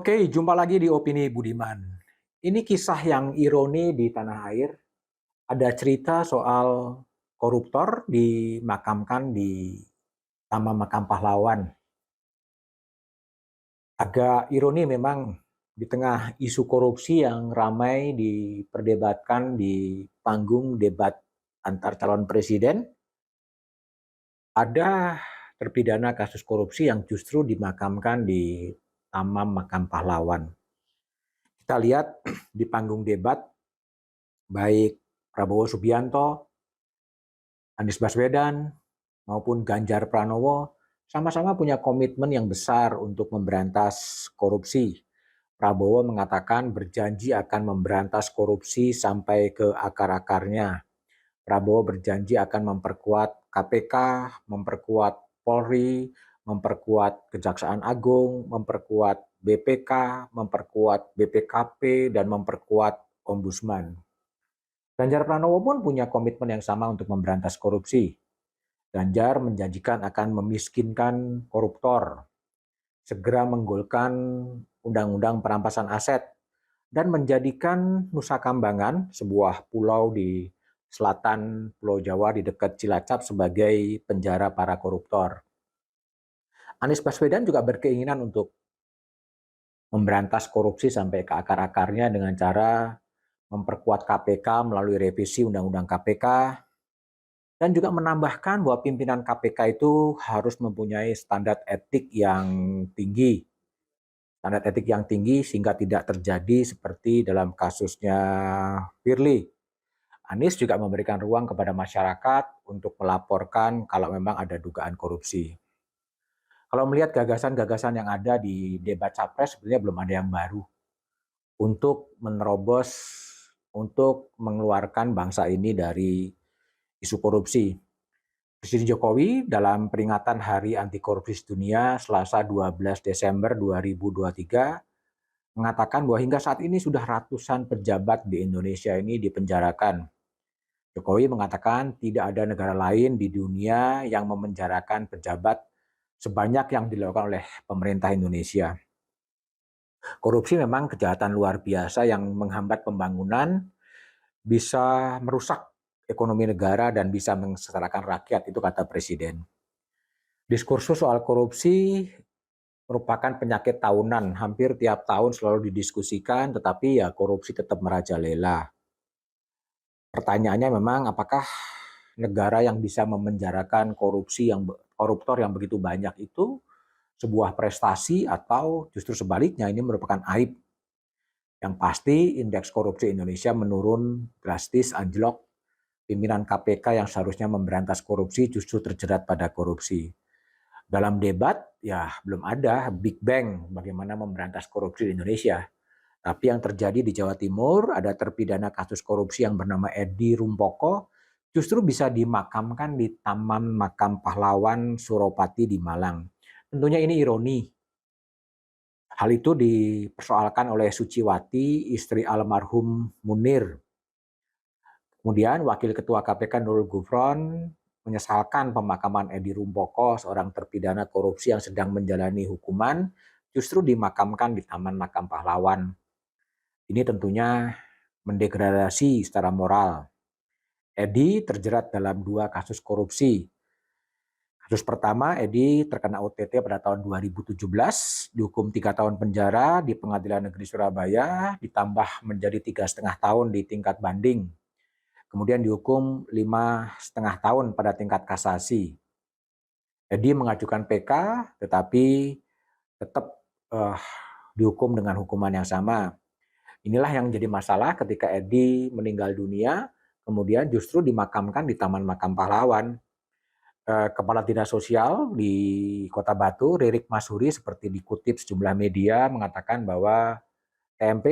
Oke, jumpa lagi di Opini Budiman. Ini kisah yang ironi di tanah air. Ada cerita soal koruptor dimakamkan di Taman Makam Pahlawan. Agak ironi memang di tengah isu korupsi yang ramai diperdebatkan di panggung debat antar calon presiden, ada terpidana kasus korupsi yang justru dimakamkan di Taman Makam Pahlawan. Kita lihat di panggung debat, baik Prabowo Subianto, Anies Baswedan, maupun Ganjar Pranowo sama-sama punya komitmen yang besar untuk memberantas korupsi. Prabowo mengatakan berjanji akan memberantas korupsi sampai ke akar-akarnya. Prabowo berjanji akan memperkuat KPK, memperkuat Polri, memperkuat Kejaksaan Agung, memperkuat BPK, memperkuat BPKP, dan memperkuat Ombudsman. Ganjar Pranowo pun punya komitmen yang sama untuk memberantas korupsi. Ganjar menjanjikan akan memiskinkan koruptor, segera menggolkan undang-undang perampasan aset, dan menjadikan Nusa Kambangan, sebuah pulau di selatan Pulau Jawa di dekat Cilacap, sebagai penjara para koruptor. Anies Baswedan juga berkeinginan untuk memberantas korupsi sampai ke akar-akarnya dengan cara memperkuat KPK melalui revisi Undang-Undang KPK, dan juga menambahkan bahwa pimpinan KPK itu harus mempunyai standar etik yang tinggi. Standar etik yang tinggi sehingga tidak terjadi seperti dalam kasusnya Firly. Anies juga memberikan ruang kepada masyarakat untuk melaporkan kalau memang ada dugaan korupsi. Kalau melihat gagasan-gagasan yang ada di debat capres, sebenarnya belum ada yang baru untuk menerobos, untuk mengeluarkan bangsa ini dari isu korupsi. Presiden Jokowi dalam peringatan Hari Anti Korupsi Sedunia Selasa 12 Desember 2023 mengatakan bahwa hingga saat ini sudah ratusan pejabat di Indonesia ini dipenjarakan. Jokowi mengatakan tidak ada negara lain di dunia yang memenjarakan pejabat sebanyak yang dilakukan oleh pemerintah Indonesia. Korupsi memang kejahatan luar biasa yang menghambat pembangunan, bisa merusak ekonomi negara dan bisa mensengsarakan rakyat, itu kata Presiden. Diskursus soal korupsi merupakan penyakit tahunan, hampir tiap tahun selalu didiskusikan, tetapi ya korupsi tetap merajalela. Pertanyaannya memang apakah negara yang bisa memenjarakan koruptor yang begitu banyak itu sebuah prestasi atau justru sebaliknya ini merupakan aib. Yang pasti indeks korupsi Indonesia menurun drastis, anjlok. Pimpinan KPK yang seharusnya memberantas korupsi justru terjerat pada korupsi. Dalam debat, ya belum ada Big Bang bagaimana memberantas korupsi di Indonesia. Tapi yang terjadi di Jawa Timur, ada terpidana kasus korupsi yang bernama Edi Rumpoko, justru bisa dimakamkan di Taman Makam Pahlawan Suropati di Malang. Tentunya ini ironi. Hal itu dipersoalkan oleh Suciwati, istri almarhum Munir. Kemudian Wakil Ketua KPK Nurul Gufron menyesalkan pemakaman Edi Rumpoko, seorang terpidana korupsi yang sedang menjalani hukuman, justru dimakamkan di Taman Makam Pahlawan. Ini tentunya mendegradasi secara moral. Edi terjerat dalam 2 kasus korupsi. Kasus pertama, Edi terkena OTT pada tahun 2017, dihukum 3 tahun penjara di Pengadilan Negeri Surabaya, ditambah menjadi 3,5 tahun di tingkat banding. Kemudian dihukum 5,5 tahun pada tingkat kasasi. Edi mengajukan PK, tetapi tetap dihukum dengan hukuman yang sama. Inilah yang jadi masalah ketika Edi meninggal dunia, kemudian justru dimakamkan di Taman Makam Pahlawan. Kepala Dinas Sosial di Kota Batu, Ririk Masuri, seperti dikutip sejumlah media, mengatakan bahwa TMP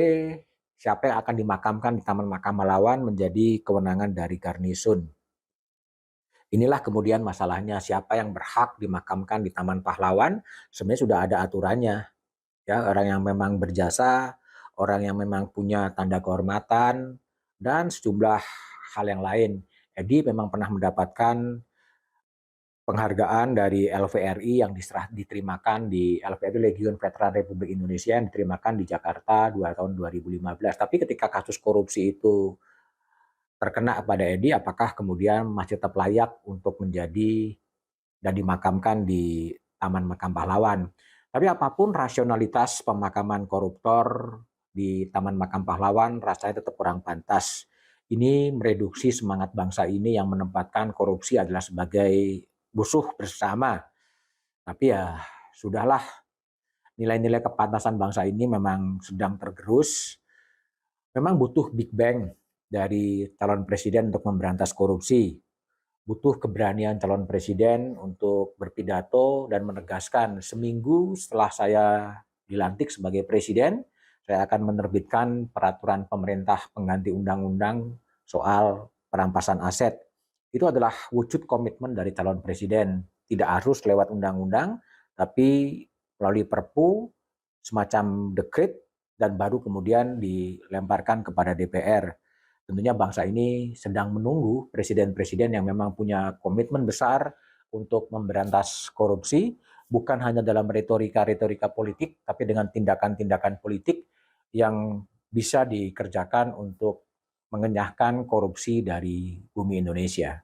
siapa yang akan dimakamkan di Taman Makam Pahlawan menjadi kewenangan dari Garnisun. Inilah kemudian masalahnya, siapa yang berhak dimakamkan di Taman Pahlawan, sebenarnya sudah ada aturannya. Ya, orang yang memang berjasa, orang yang memang punya tanda kehormatan, dan sejumlah hal yang lain. Edi memang pernah mendapatkan penghargaan dari LVRI yang diterimakan di LVRI Legiun Veteran Republik Indonesia yang diterimakan di Jakarta tahun 2015. Tapi ketika kasus korupsi itu terkena pada Edi, apakah kemudian masih tetap layak untuk menjadi dan dimakamkan di Taman Makam Pahlawan? Tapi apapun rasionalitas pemakaman koruptor di Taman Makam Pahlawan, rasanya tetap kurang pantas. Ini mereduksi semangat bangsa ini yang menempatkan korupsi adalah sebagai musuh bersama. Tapi ya sudahlah, nilai-nilai kepantasan bangsa ini memang sedang tergerus. Memang butuh big bang dari calon presiden untuk memberantas korupsi. Butuh keberanian calon presiden untuk berpidato dan menegaskan seminggu setelah saya dilantik sebagai presiden, saya akan menerbitkan peraturan pemerintah pengganti undang-undang soal perampasan aset. Itu adalah wujud komitmen dari calon presiden. Tidak harus lewat undang-undang, tapi melalui perpu, semacam dekret, dan baru kemudian dilemparkan kepada DPR. Tentunya bangsa ini sedang menunggu presiden-presiden yang memang punya komitmen besar untuk memberantas korupsi, bukan hanya dalam retorika-retorika politik, tapi dengan tindakan-tindakan politik yang bisa dikerjakan untuk mengenyahkan korupsi dari bumi Indonesia.